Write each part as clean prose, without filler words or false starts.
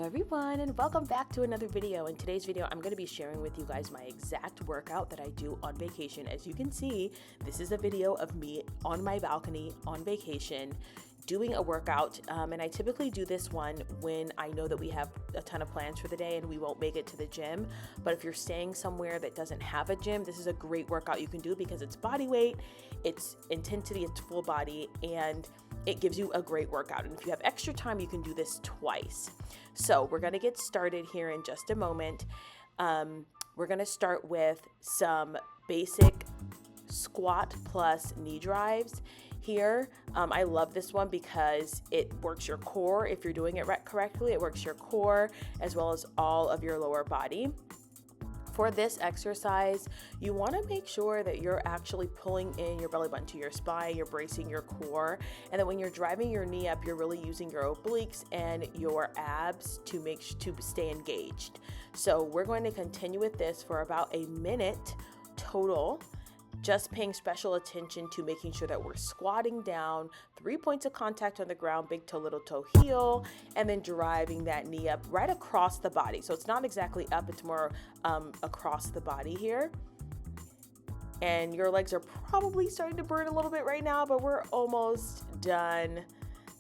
everyone, and welcome back to another video. In today's video, I'm going to be sharing with you guys my exact workout that I do on vacation. As you can see, this is a video of me on my balcony on vacation doing a workout, and I typically do this one when I know that we have a ton of plans for the day and we won't make it to the gym. But if you're staying somewhere that doesn't have a gym, this is a great workout you can do because it's body weight, it's intensity, it's full body, and it gives you a great workout. And if you have extra time, you can do this twice. So we're gonna get started here in just a moment. We're gonna start with some basic squat plus knee drives here. I love this one because it works your core. If you're doing it correctly, it works your core as well as all of your lower body. For this exercise, you want to make sure that you're actually pulling in your belly button to your spine, you're bracing your core, and then when you're driving your knee up, you're really using your obliques and your abs to stay engaged. So we're going to continue with this for about a minute total, just paying special attention to making sure that we're squatting down, 3 points of contact on the ground, big toe, little toe, heel, and then driving that knee up right across the body. So it's not exactly up, it's more across the body here. And your legs are probably starting to burn a little bit right now, but we're almost done.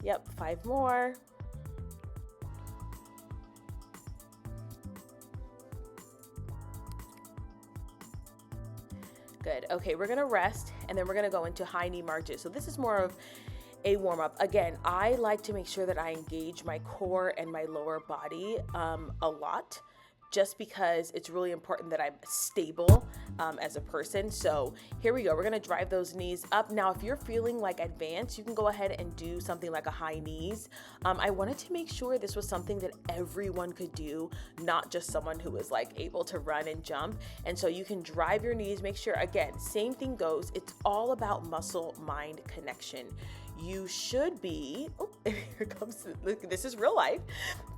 Yep, 5 more. Good. Okay, we're gonna rest and then we're gonna go into high knee marches. So this is more of a warm up. Again, I like to make sure that I engage my core and my lower body a lot, just because it's really important that I'm stable as a person. So here we go. We're gonna drive those knees up. Now, if you're feeling like advanced, you can go ahead and do something like a high knees. I wanted to make sure this was something that everyone could do, not just someone who was like able to run and jump. And so you can drive your knees, make sure, again, same thing goes. It's all about muscle-mind connection. You should be, oh, here comes, look, this is real life.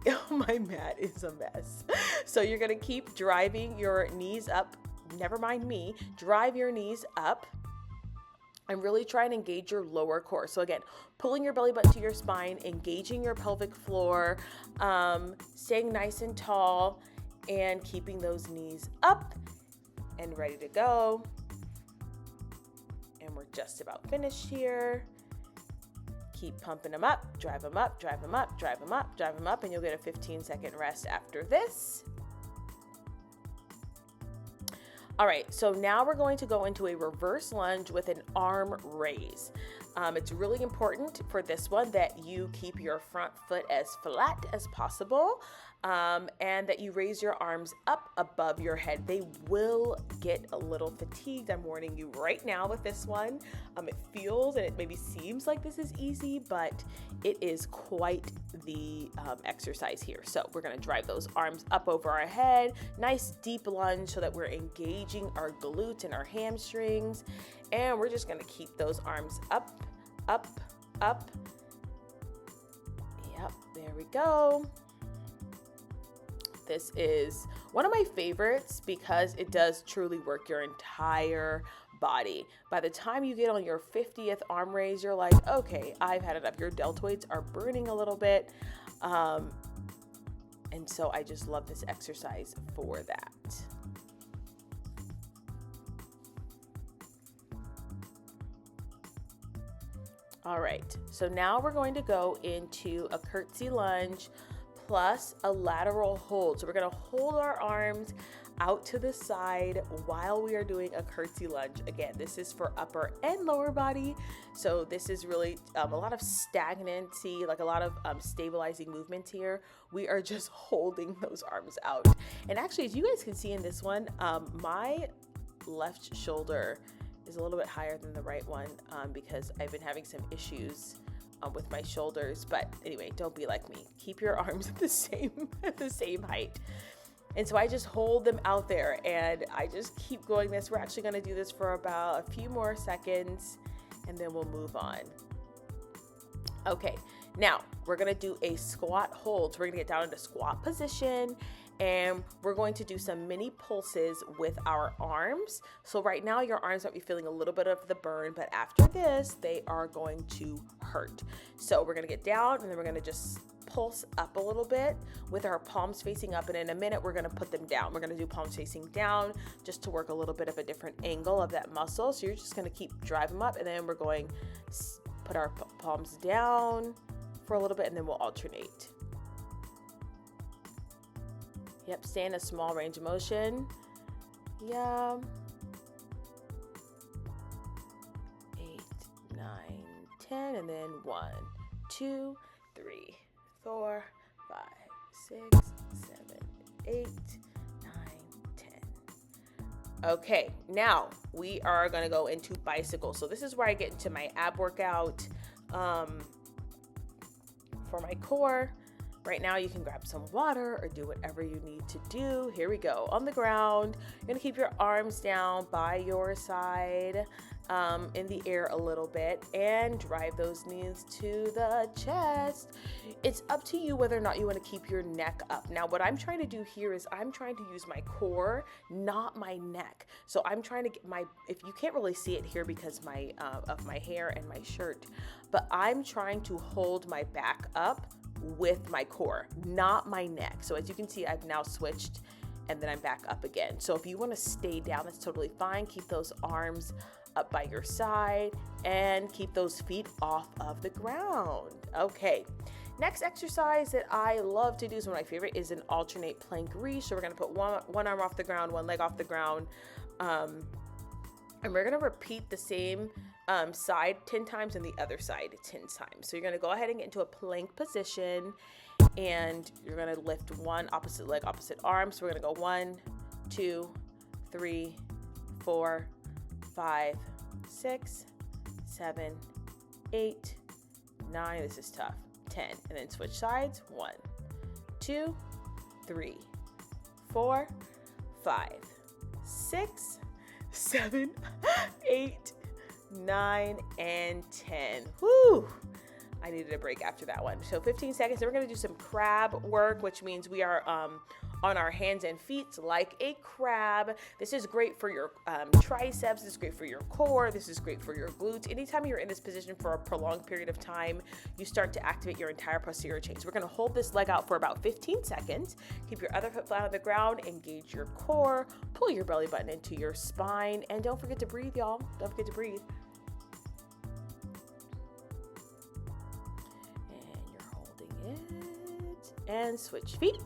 Oh, my mat is a mess. So you're gonna keep driving your knees up, never mind me, drive your knees up and really try and engage your lower core. So again, pulling your belly button to your spine, engaging your pelvic floor, staying nice and tall, and keeping those knees up and ready to go. And we're just about finished here. Keep pumping them up, drive them up, drive them up, drive them up, drive them up, and you'll get a 15-second rest after this. All right, so now we're going to go into a reverse lunge with an arm raise. It's really important for this one that you keep your front foot as flat as possible, and that you raise your arms up above your head. They will get a little fatigued. I'm warning you right now with this one. It feels and it maybe seems like this is easy, but it is quite the exercise here. So we're gonna drive those arms up over our head, nice deep lunge so that we're engaging our glutes and our hamstrings. And we're just gonna keep those arms up, up, up. Yep, there we go. This is one of my favorites because it does truly work your entire body. By the time you get on your 50th arm raise, you're like, okay, I've had enough. Your deltoids are burning a little bit. And so I just love this exercise for that. All right, so now we're going to go into a curtsy lunge plus a lateral hold. So we're gonna hold our arms out to the side while we are doing a curtsy lunge. Again, this is for upper and lower body. So this is really a lot of stagnancy, like a lot of stabilizing movements here. We are just holding those arms out. And actually, as you guys can see in this one, my left shoulder is a little bit higher than the right one because I've been having some issues with my shoulders. But anyway, don't be like me. Keep your arms at the same height. And so I just hold them out there and I just keep going this. We're actually gonna do this for about a few more seconds and then we'll move on. Okay, now we're gonna do a squat hold. So we're gonna get down into squat position and we're going to do some mini pulses with our arms. So right now your arms might be feeling a little bit of the burn, but after this, they are going to hurt. So we're gonna get down and then we're gonna just pulse up a little bit with our palms facing up, and in a minute we're gonna put them down. We're gonna do palms facing down just to work a little bit of a different angle of that muscle. So you're just gonna keep driving them up, and then we're going put our palms down for a little bit, and then we'll alternate. Yep, stay in a small range of motion. Yeah. 8, 9, 10, and then 1, 2, 3, 4, 5, 6, 7, 8, 9, 10. Okay, now we are gonna go into bicycle. So this is where I get into my ab workout for my core. Right now you can grab some water or do whatever you need to do. Here we go. On the ground, you're gonna keep your arms down by your side, in the air a little bit, and drive those knees to the chest. It's up to you whether or not you want to keep your neck up. Now, what I'm trying to do here is I'm trying to use my core, not my neck. So I'm trying to get if you can't really see it here because of my hair and my shirt, but I'm trying to hold my back up with my core, not my neck. So as you can see, I've now switched and then I'm back up again. So if you want to stay down, that's totally fine. Keep those arms up by your side and keep those feet off of the ground. Okay, next exercise that I love to do, is one of my favorite, is an alternate plank reach. So we're going to put one arm off the ground, one leg off the ground, and we're going to repeat the same side 10 times and the other side 10 times. So you're going to go ahead and get into a plank position, and you're going to lift one opposite leg, opposite arm. So we're going to go 1, 2, 3, 4, 5, 6, 7, 8, 9. This is tough. 10. And then switch sides. 1, 2, 3, 4, 5, 6, 7, 8, 9, and 10. Woo! I needed a break after that one. So 15 seconds. Then we're going to do some crab work, which means we are on our hands and feet like a crab. This is great for your triceps. This is great for your core. This is great for your glutes. Anytime you're in this position for a prolonged period of time, you start to activate your entire posterior chain. So we're going to hold this leg out for about 15 seconds. Keep your other foot flat on the ground. Engage your core. Pull your belly button into your spine. And don't forget to breathe, y'all. Don't forget to breathe. And switch feet.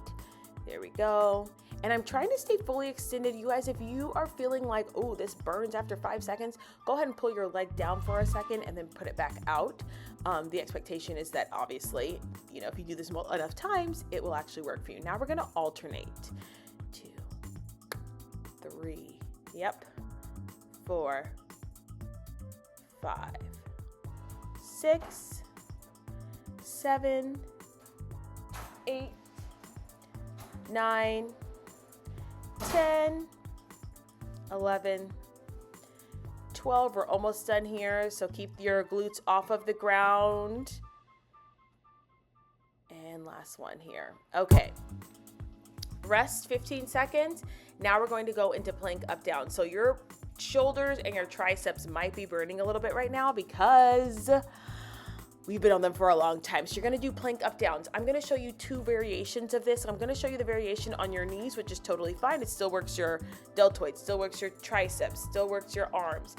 There we go. And I'm trying to stay fully extended. You guys, if you are feeling like, oh, this burns after 5 seconds, go ahead and pull your leg down for a second and then put it back out. The expectation is that obviously, if you do this enough times, it will actually work for you. Now we're gonna alternate. 2, 3, yep, 4, 5, 6, 7, 8, 9, 10, 11, 12. We're almost done here. So keep your glutes off of the ground. And last one here. Okay. Rest 15 seconds. Now we're going to go into plank up down. So your shoulders and your triceps might be burning a little bit right now because we've been on them for a long time. So you're gonna do plank up downs. I'm gonna show you 2 variations of this. I'm gonna show you the variation on your knees, which is totally fine. It still works your deltoids, still works your triceps, still works your arms,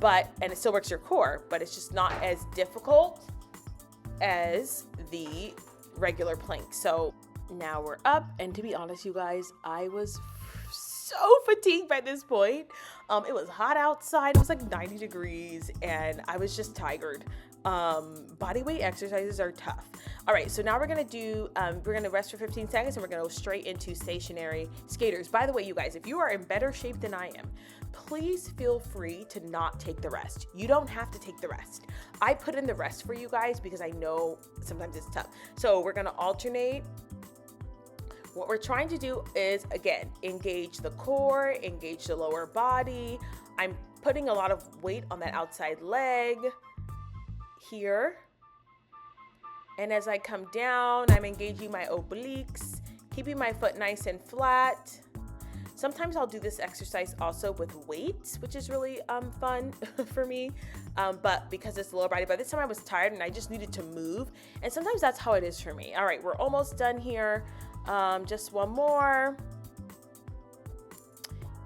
and it still works your core, but it's just not as difficult as the regular plank. So now we're up, and to be honest, you guys, I was so fatigued by this point. It was hot outside. It was like 90 degrees, and I was just tired. Body weight exercises are tough. All right, so now we're gonna rest for 15 seconds, and we're gonna go straight into stationary skaters. By the way, you guys, if you are in better shape than I am, please feel free to not take the rest. You don't have to take the rest. I put in the rest for you guys because I know sometimes it's tough. So we're gonna alternate. What we're trying to do is, again, engage the core, engage the lower body. I'm putting a lot of weight on that outside leg here. And as I come down, I'm engaging my obliques, keeping my foot nice and flat. Sometimes I'll do this exercise also with weights, which is really fun for me. But because it's lower body, by this time I was tired and I just needed to move. And sometimes that's how it is for me. All right, we're almost done here. Just one more.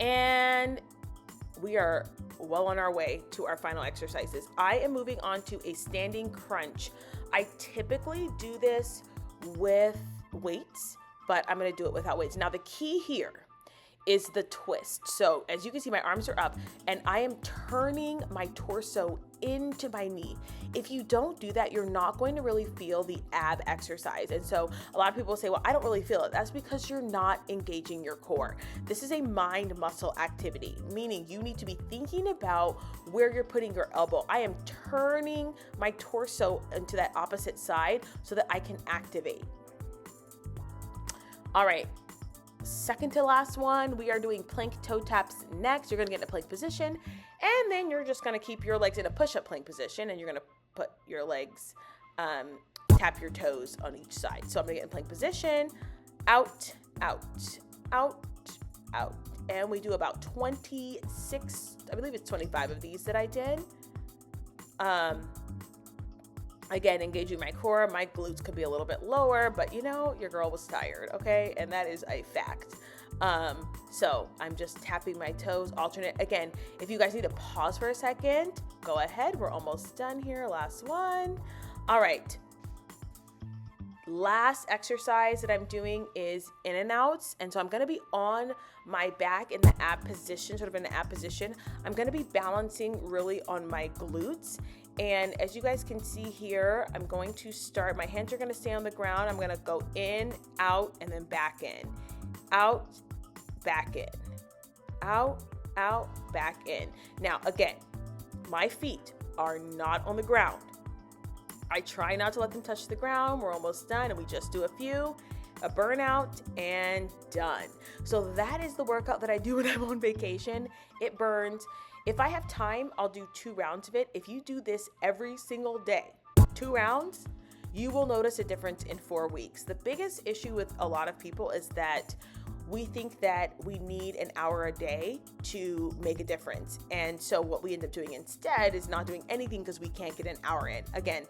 And we are well on our way to our final exercises. I am moving on to a standing crunch. I typically do this with weights, but I'm going to do it without weights. Now the key here is the twist. So as you can see, my arms are up and I am turning my torso into my knee. If you don't do that, you're not going to really feel the ab exercise. And so a lot of people say, well, I don't really feel it. That's because you're not engaging your core. This is a mind muscle activity, meaning you need to be thinking about where you're putting your elbow. I am turning my torso into that opposite side so that I can activate. All right. Second to last one, we are doing plank toe taps next. You're gonna get in a plank position, and then you're just gonna keep your legs in a push-up plank position, and you're gonna put your legs, tap your toes on each side. So I'm gonna get in plank position, out, out, out, out. And we do about 26, I believe it's 25 of these that I did. Again, engaging my core. My glutes could be a little bit lower, but you know, your girl was tired, okay? And that is a fact. So I'm just tapping my toes, alternate. Again, if you guys need to pause for a second, go ahead. We're almost done here. Last one. All right. Last exercise that I'm doing is in and outs. And so I'm going to be on my back in the ab position, sort of in the ab position. I'm going to be balancing really on my glutes. And as you guys can see here, I'm going to start, my hands are going to stay on the ground. I'm going to go in, out, and then back in. Out, back in. Out, out, back in. Now, again, my feet are not on the ground. I try not to let them touch the ground. We're almost done, and we just do a few, a burnout, and done. So that is the workout that I do when I'm on vacation. It burns. If I have time, I'll do 2 rounds of it. If you do this every single day, 2 rounds, you will notice a difference in 4 weeks. The biggest issue with a lot of people is that we think that we need an hour a day to make a difference. And so what we end up doing instead is not doing anything because we can't get an hour in. Again,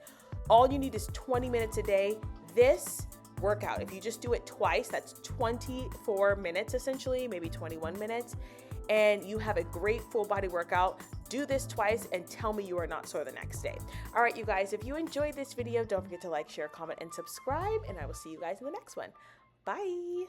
all you need is 20 minutes a day. This workout, if you just do it twice, that's 24 minutes essentially, maybe 21 minutes. And you have a great full body workout. Do this twice and tell me you are not sore the next day. All right, you guys, if you enjoyed this video, don't forget to like, share, comment, and subscribe, and I will see you guys in the next one. Bye.